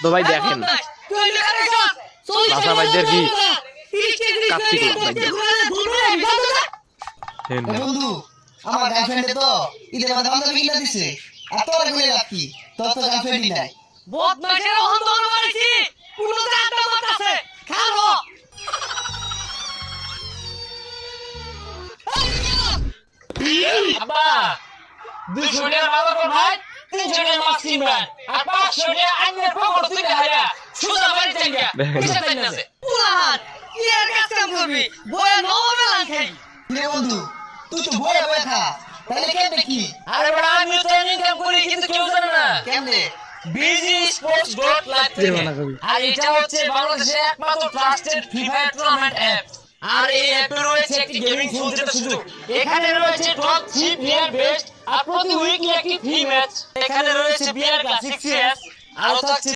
তো ভাই দেখেন বাসা ভাইদের কি কাচ্চি বন্ধু আমার গার্লফ্রেন্ড তো ঈদের মধ্যে বান্ধবী কিনা দিছে আর তোরা কইলে লাভ কি তোর তো গার্লফ্রেন্ডই নাই বদমাশের অহংকার মারিছি পুরো জায়গাটা আমার কাছে খালো আব্বা 200 টাকা বাবা কো ভাই 300 টাকা মাছ কিনবেন আর 500 টাকা আইনের পকড় তুই হায়া সুদা বাড়ি জায়গা কিসে তাই না পুরান কি আর কাজ কাম করবি বয়ে নবে না খাই রে বন্ধু তুই তো বয়ে বয়ে খা তাহলে কেমনে কি আরে বড় আমি তো ইনকাম করি কিন্তু কেউ জানে না কেমনে BGsports.live থেকে আর এটা হচ্ছে বাংলাদেশের একমাত্র trusted Free Fire tournament app আর এই অ্যাপে রয়েছে একটি গেমিং ফোন যেটা সুযোগ এখানে রয়েছে টপ 3 প্লেয়ার বেস্ট আর প্রতি উইকলি একটি ফ্রি ম্যাচ এখানে রয়েছে বিআর ক্লাসিক সিএস আর থাকছে